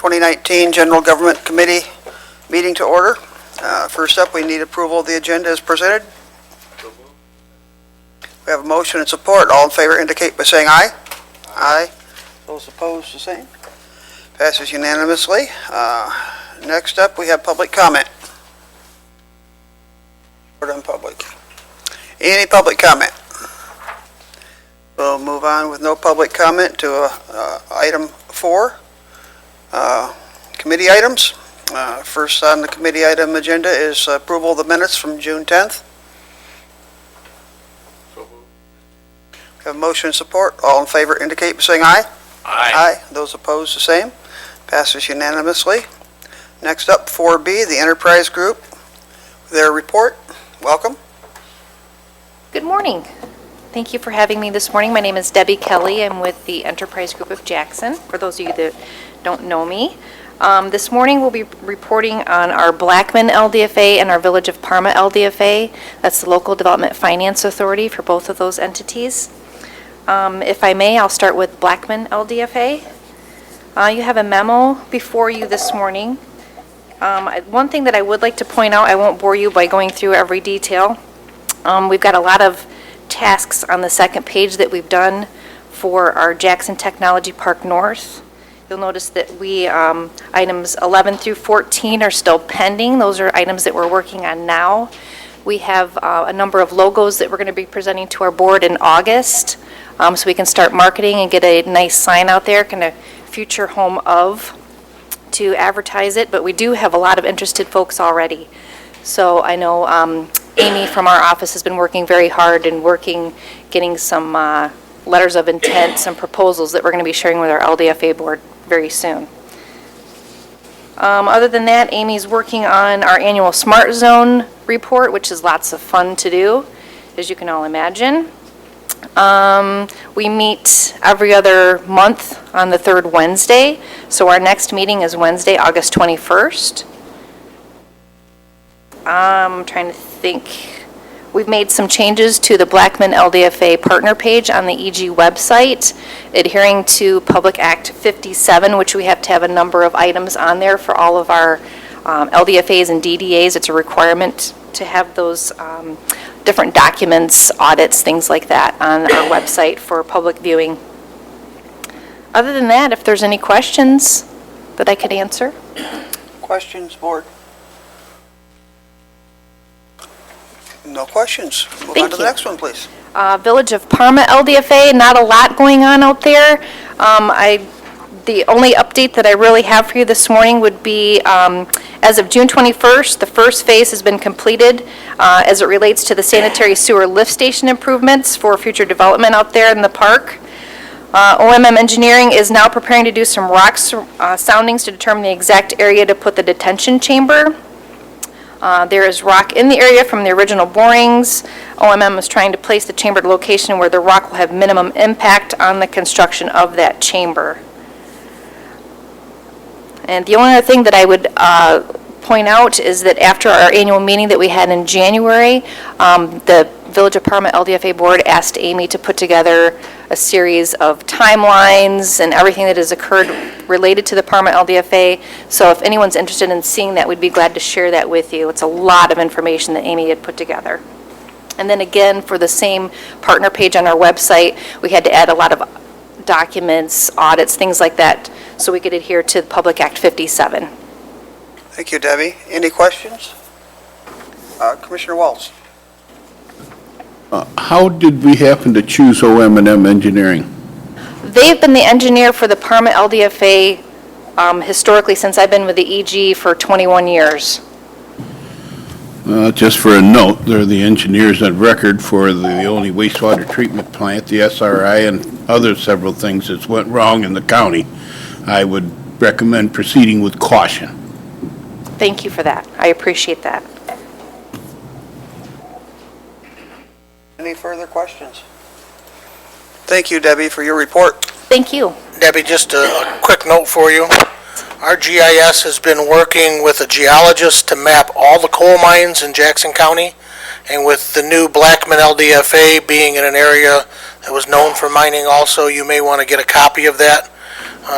2019 General Government Committee meeting to order. First up, we need approval of the agenda as presented. We have a motion and support. All in favor indicate by saying aye. Aye. Those opposed, the same. Passes unanimously. Next up, we have public comment. Word on public. Any public comment? We'll move on with no public comment to item 4, committee items. First on the committee item agenda is approval of the minutes from June 10th. We have motion and support. All in favor indicate by saying aye. Aye. Aye. Those opposed, the same. Passes unanimously. Next up, 4B, the Enterprise Group. Their report. Welcome. Good morning. Thank you for having me this morning. My name is Debbie Kelly. I'm with the Enterprise Group of Jackson, for those of you that don't know me. This morning we'll be reporting on our Blackman LDFA and our Village of Parma LDFA. That's the Local Development Finance Authority for both of those entities. If I may, I'll start with Blackman LDFA. You have a memo before you this morning. One thing that I would like to point out, I won't bore you by going through every detail. We've got a lot of tasks on the second page that we've done for our Jackson Technology Park North. You'll notice that we, items 11 through 14 are still pending. Those are items that we're working on now. We have a number of logos that we're going to be presenting to our board in August, so we can start marketing and get a nice sign out there, kind of future home of, to advertise it. But we do have a lot of interested folks already. So I know Amy from our office has been working very hard and getting some letters of intent, some proposals that we're going to be sharing with our LDFA board very soon. Other than that, Amy's working on our annual Smart Zone report, which is lots of fun to do, as you can all imagine. We meet every other month on the third Wednesday, so our next meeting is Wednesday, August 21st. I'm trying to think. We've made some changes to the Blackman LDFA partner page on the EG website, adhering to Public Act 57, which we have to have a number of items on there for all of our LDFAs and DDAs. It's a requirement to have those different documents, audits, things like that on our website for public viewing. Other than that, if there's any questions that I could answer. Questions, board? No questions. Move Thank on to the you. next one, please. Village of Parma LDFA, not a lot going on out there. The only update that I really have for you this morning would be, as of June 21st, the first phase has been completed as it relates to the sanitary sewer lift station improvements for future development out there in the park. OMM Engineering is now preparing to do some rock soundings to determine the exact area to put the detention chamber. There is rock in the area from the original borings. OMM is trying to place the chamber at a location where the rock will have minimum impact on the construction of that chamber. And the only other thing that I would point out is that after our annual meeting that we had in January, the Village of Parma LDFA board asked Amy to put together a series of timelines and everything that has occurred related to the Parma LDFA. So if anyone's interested in seeing that, we'd be glad to share that with you. It's a lot of information that Amy had put together. And then again, for the same partner page on our website, we had to add a lot of documents, audits, things like that, so we could adhere to Public Act 57. Thank you, Debbie. Any questions? Commissioner Waltz. How did we happen to choose OM&M Engineering? They've been the engineer for the Parma LDFA historically since I've been with the EG for 21 years. Just for a note, they're the engineers on record for the only wastewater treatment plant, the SRI, and other several things that went wrong in the county. I would recommend proceeding with caution. Thank you for that. I appreciate that. Any further questions? Thank you, Debbie, for your report. Thank you. Debbie, just a quick note for you. Our GIS has been working with a geologist to map all the coal mines in Jackson County, and with the new Blackman LDFA being in an area that was known for mining also, you may want to get a copy of that.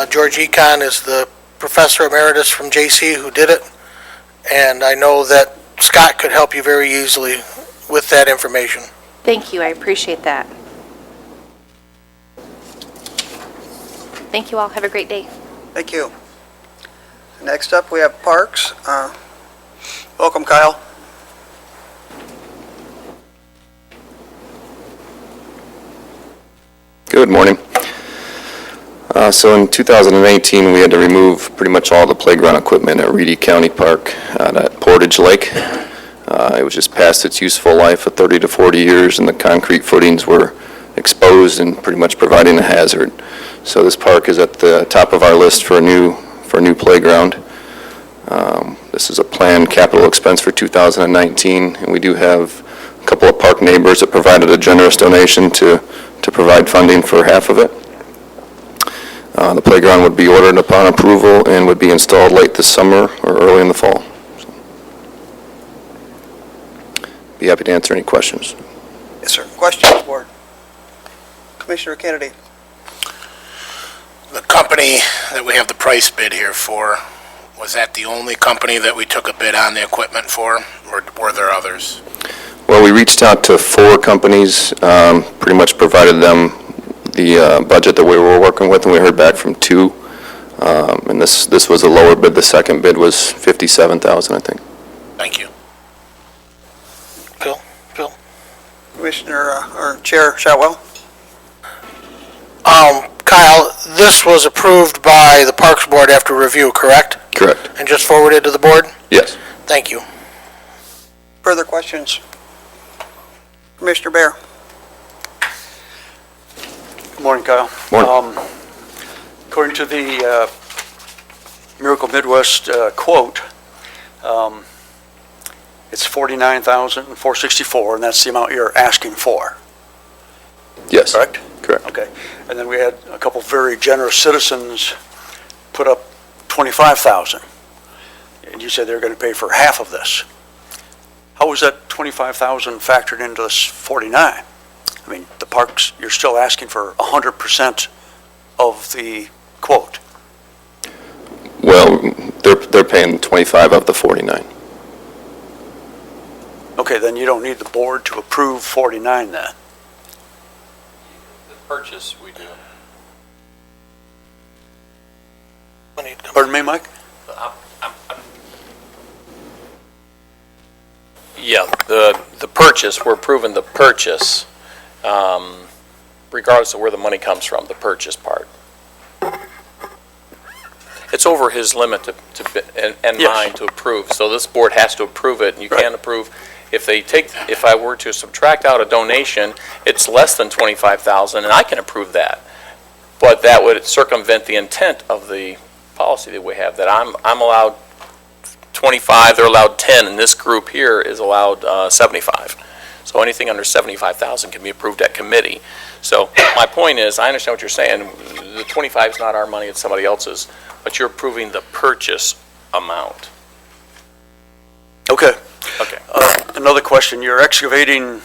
George Econ is the professor emeritus from JC who did it, and I know that Scott could help you very easily with that information. Thank you, I appreciate that. Thank you all, have a great day. Thank you. Next up, we have Parks. Welcome, Kyle. Good morning. So in 2018, we had to remove pretty much all the playground equipment at Reedy County Park at Portage Lake. It was just past its useful life of 30 to 40 years, and the concrete footings were exposed and pretty much providing a hazard. So this park is at the top of our list for a new playground. This is a planned capital expense for 2019, and we do have a couple of park neighbors that provided a generous donation to provide funding for half of it. The playground would be ordered upon approval and would be installed late this summer or early in the fall. Be happy to answer any questions. Yes, sir. Questions, board? Commissioner Kennedy. The company that we have the price bid here for, was that the only company that we took a bid on the equipment for, or were there others? Well, we reached out to 4 companies, pretty much provided them the budget that we were working with, and we heard back from 2. And this was a lower bid. The second bid was $57,000, I think. Thank you. Bill? Commissioner, or Chair Shotwell. Kyle, this was approved by the Parks Board after review, correct? Correct. And just forwarded to the board? Yes. Thank you. Further questions? Commissioner Bear. Good morning, Kyle. Morning. According to the Miracle Midwest quote, it's $49,464, and that's the amount you're asking for, Yes. correct? Correct. Okay. And then we had a couple very generous citizens put up $25,000, and you said they're going to pay for half of this. How was that $25,000 factored into this 49? I mean, the parks, you're still asking for 100% of the quote. Well, they're paying 25 of the 49. Okay, then you don't need the board to approve 49 then. The purchase, we do. Pardon me, Mike? Yeah, the purchase, we're approving the purchase, regardless of where the money comes from, the purchase part. It's over his limit and Yes. mine to approve, so this board has to approve it, and you Right. can't approve. If I were to subtract out a donation, it's less than 25,000, and I can approve that. But that would circumvent the intent of the policy that we have, that I'm allowed 25, they're allowed 10, and this group here is allowed 75. So anything under 75,000 can be approved at committee. So my point is, I understand what you're saying, the 25 is not our money, it's somebody else's, but you're approving the purchase amount. Okay. Okay. Another question, you're excavating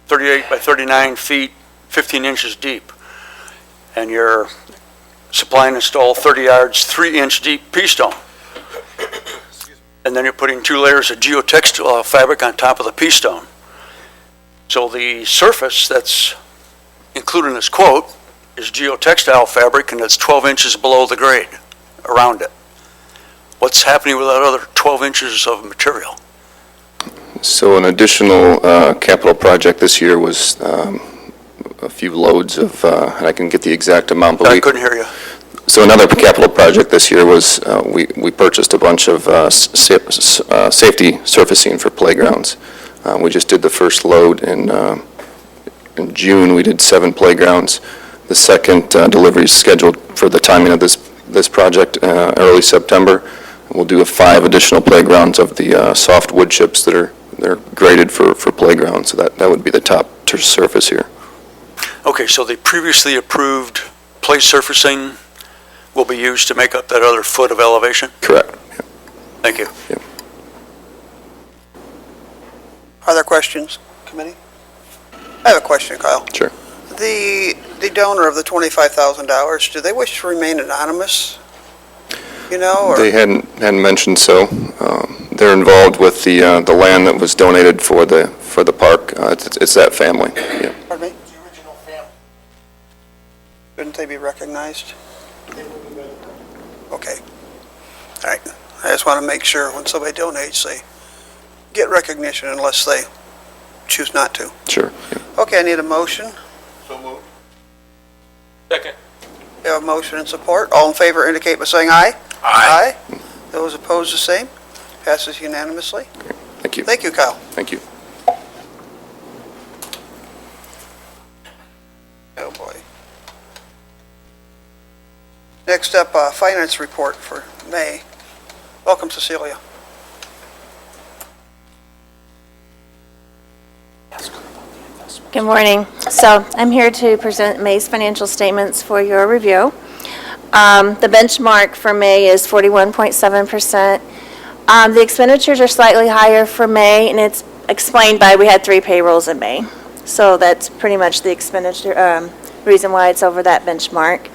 38 by 39 feet, 15 inches deep, and you're supply and install 30 yards, 3-inch deep pea stone. And then you're putting 2 layers of geotextile fabric on top of the pea stone. So the surface that's included in this quote is geotextile fabric, and it's 12 inches below the grade around it. What's happening with that other 12 inches of material? So an additional capital project this year was a few loads of, and I can get the exact amount, but I couldn't hear you. So another capital project this year was, we purchased a bunch of safety surfacing for playgrounds. We just did the first load in June. We did 7 playgrounds. The second delivery is scheduled for the timing of this project, early September. We'll do 5 additional playgrounds of the soft wood chips that are graded for playgrounds. So that would be the top surface here. Okay, so the previously approved play surfacing will be used to make up that other foot of elevation? Correct. Yeah. Thank you. Other questions, committee? I have a question, Kyle. Sure. The donor of the $25,000, do they wish to remain anonymous? you know, or? They hadn't mentioned so. They're involved with the land that was donated for the park. It's that family, yeah. Pardon me? Shouldn't they be recognized? Okay. All right. I just want to make sure when somebody donates, they get recognition unless they choose not to. Sure. Yeah. Okay, I need a motion. So moved. Second. We have a motion and support. All in favor indicate by saying aye. Aye. Those opposed, the same. Passes unanimously. Thank you. Thank you, Kyle. Thank you. Oh, boy. Next up, finance report for May. Welcome, Cecilia. Good morning. So I'm here to present May's financial statements for your review. The benchmark for May is 41.7%. The expenditures are slightly higher for May, and it's explained by we had 3 payrolls in May. So that's pretty much the expenditure, reason why it's over that benchmark.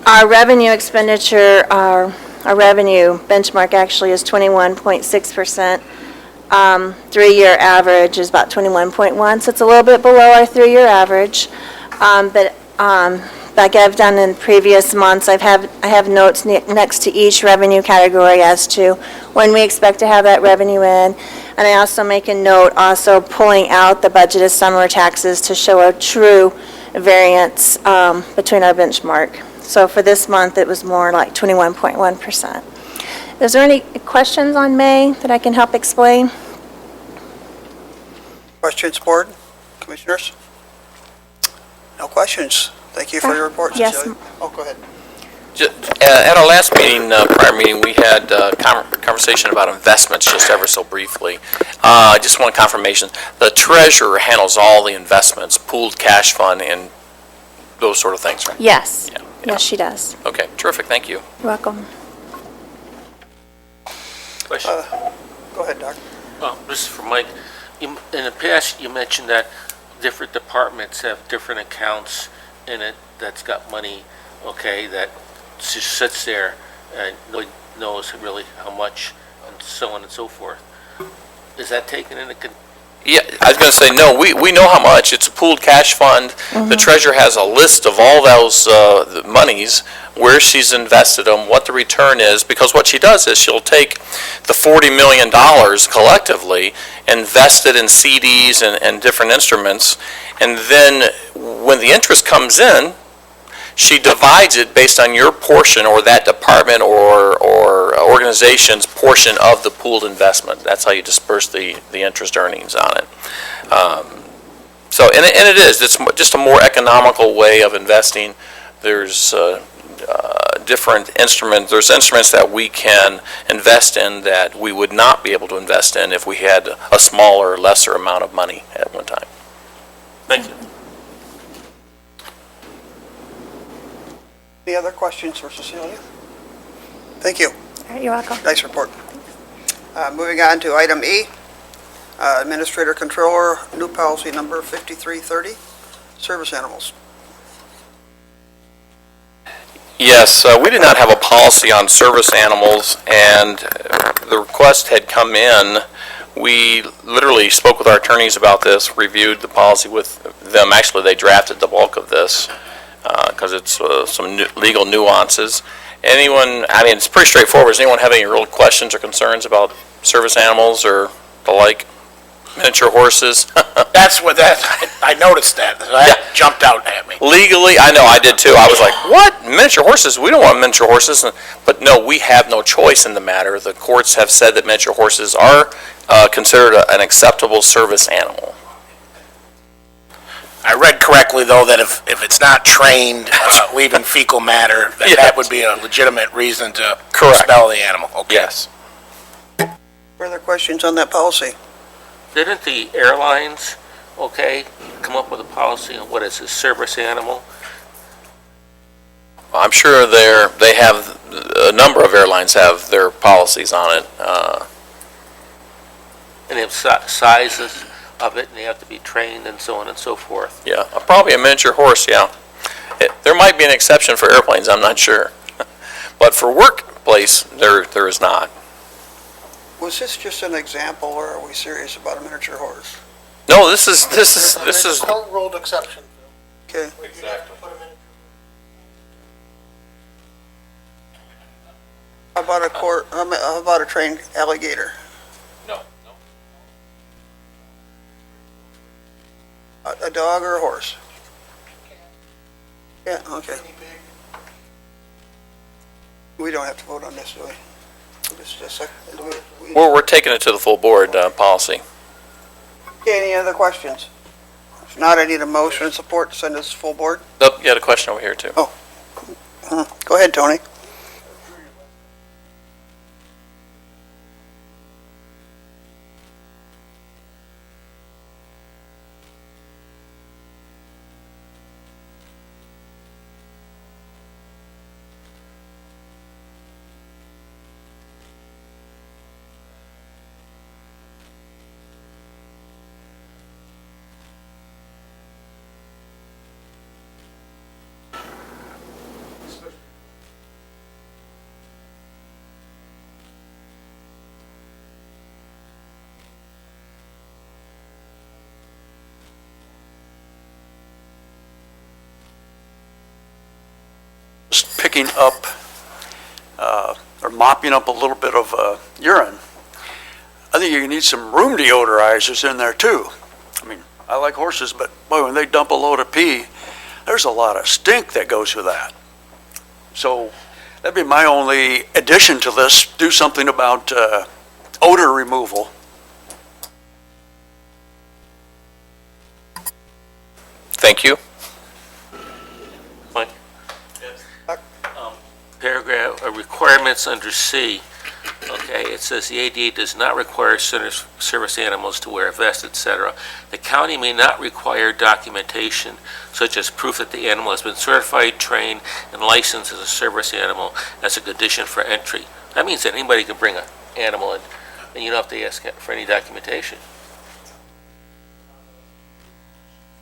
Our revenue expenditure, our revenue benchmark actually is 21.6%. 3-year average is about 21.1, so it's a little bit below our 3-year average. But like I've done in previous months, I have notes next to each revenue category as to when we expect to have that revenue in. And I also make a note also pulling out the budgeted summer taxes to show a true variance between our benchmark. So for this month, it was more like 21.1%. Is there any questions on May that I can help explain? Questions, board, commissioners? No questions. Thank you for your report, Yes. Cecilia. Oh, go ahead. At our last meeting, prior meeting, we had conversation about investments just ever so briefly. I just want confirmation. The treasurer handles all the investments, pooled cash fund, and those sort of things, right? Yes. Yeah. Yes, she does. Okay, terrific, thank you. You're welcome. Question. Go ahead, Doc. This is for Mike. In the past, you mentioned that different departments have different accounts in it that's got money, okay, that just sits there and nobody knows really how much and so on and so forth. Is that taken into Yeah, I was going to say, no, we know how much. It's a pooled cash fund. The treasurer has a list of all those the monies, where she's invested them, what the return is, because what she does is she'll take the $40 million collectively, invest it in CDs and different instruments, and then when the interest comes in, she divides it based on your portion or that department or organization's portion of the pooled investment. That's how you disperse the interest earnings on it. So, and it is, it's just a more economical way of investing. There's different instruments, there's instruments that we can invest in that we would not be able to invest in if we had a smaller, lesser amount of money at one time. Thank you. Any other questions for Cecilia? Thank you. All right, you're welcome. Nice report. Moving on to item E, Administrator Controller, new policy number 5330, service animals. Yes, we did not have a policy on service animals, and the request had come in. We literally spoke with our attorneys about this, reviewed the policy with them. Actually, they drafted the bulk of this because it's some legal nuances. Anyone, I mean, it's pretty straightforward. Does anyone have any real questions or concerns about service animals or the like? Miniature horses? That's what I noticed that. That jumped out at me. Legally, I know, I did too. I was like, what? Miniature horses? We don't want miniature horses. But no, we have no choice in the matter. The courts have said that miniature horses are considered an acceptable service animal. I read correctly, though, that if it's not trained, leaving fecal matter, that would be a legitimate reason to Correct. expel the animal. Okay. Yes. Further questions on that policy? Didn't the airlines, okay, come up with a policy on what is a service animal? I'm sure they have, a number of airlines have their policies on it. And they have sizes of it, and they have to be trained and so on and so forth. Yeah, probably a miniature horse, yeah. There might be an exception for airplanes, I'm not sure. But for work place, there is not. Was this just an example, or are we serious about a miniature horse? No, this is, Court ruled exception. Okay. How about how about a trained alligator? no. A dog or a horse? Yeah, okay. We don't have to vote on this, do we? Just a second. We're taking it to the full board policy. Okay, any other questions? If not, I need a motion and support to send this to full board. Oh, you had a question over here, too. Go ahead, Tony. Just picking up, or mopping up a little bit of urine. I think you need some room deodorizers in there too. I mean, I like horses, but boy, when they dump a load of pee, there's a lot of stink that goes with that. So that'd be my only addition to this, do something about odor removal. Thank you. Mike? Paragraph, requirements under C, okay, it says the ADA does not require service animals to wear a vest, etc. The county may not require documentation such as proof that the animal has been certified, trained, and licensed as a service animal as a condition for entry. That means that anybody can bring an animal in, and you don't have to ask for any documentation.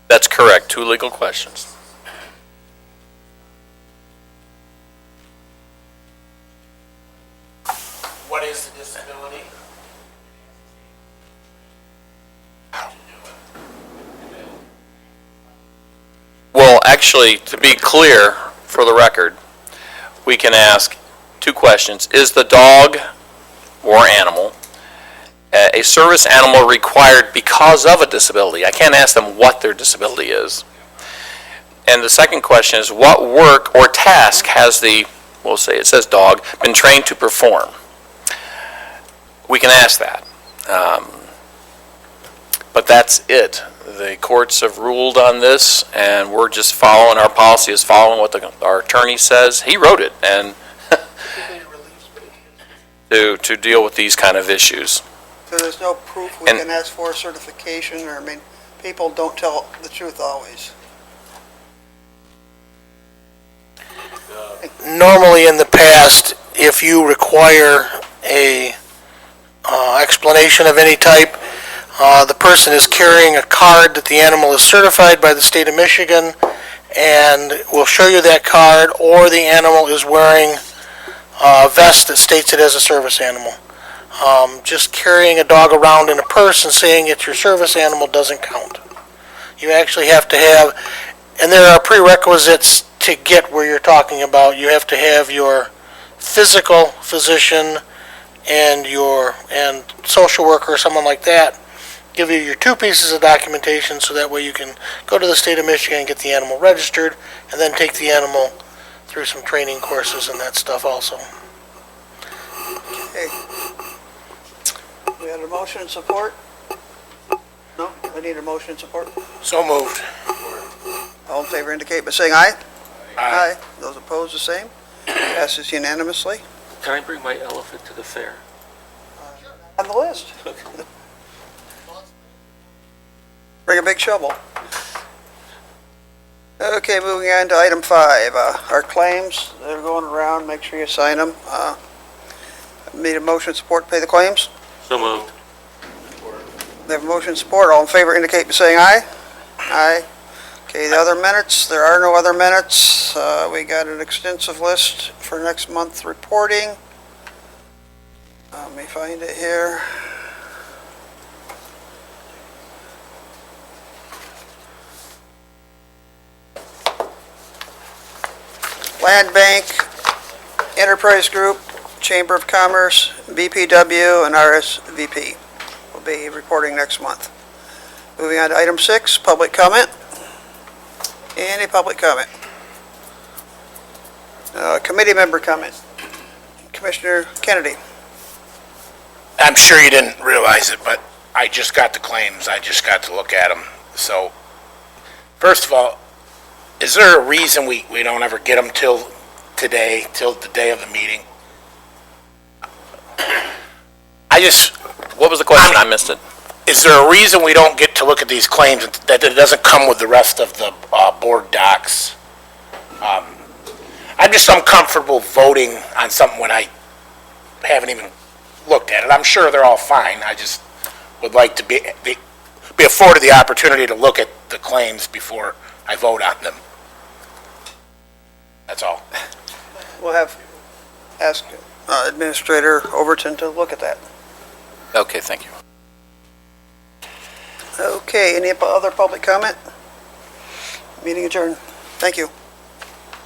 That's correct. 2 legal questions. What is the disability? Well, actually, to be clear, for the record, we can ask 2 questions. Is the dog or animal a service animal required because of a disability? I can't ask them what their disability is. And the second question is, what work or task has the, we'll say it says dog, been trained to perform? We can ask that. But that's it. The courts have ruled on this, and we're just following, our policy is following what our attorney says. He wrote it, and to deal with these kind of issues. So there's no proof we can ask for certification, or, I mean, people don't tell the truth always. Normally in the past, if you require a explanation of any type, the person is carrying a card that the animal is certified by the state of Michigan, and will show you that card, or the animal is wearing a vest that states it as a service animal. Just carrying a dog around in a purse and saying it's your service animal doesn't count. You actually have to have, and there are prerequisites to get where you're talking about. You have to have your physical physician and social worker or someone like that give you your 2 pieces of documentation, so that way you can go to the state of Michigan and get the animal registered, and then take the animal through some training courses and that stuff also. Okay. We had a motion and support? No? I need a motion and support. So moved. All in favor indicate by saying aye. Aye. Those opposed, the same. Passes unanimously. Can I bring my elephant to the fair? On the list. Bring a big shovel. Okay, moving on to item 5. Our claims, they're going around, make sure you sign them. Need a motion and support to pay the claims? So moved. We have a motion and support. All in favor indicate by saying aye. Aye. Okay, the other minutes, there are no other minutes. We got an extensive list for next month's reporting. find it here. Land Bank, Enterprise Group, Chamber of Commerce, BPW, and RSVP will be reporting next month. Moving on to item 6, public comment. Any public comment? Committee member comment. Commissioner Kennedy. I'm sure you didn't realize it, but I just got the claims. I just got to look at them. So, first of all, is there a reason we don't ever get them till today, till the day of the meeting? What was the question? I missed it. Is there a reason we don't get to look at these claims, that it doesn't come with the rest of the board docs? I'm just uncomfortable voting on something when I haven't even looked at it. I'm sure they're all fine. I just would like to be afforded the opportunity to look at the claims before I vote on them. That's all. We'll ask Administrator Overton to look at that. Okay, thank you. Okay, any other public comment? Meeting adjourned. Thank you.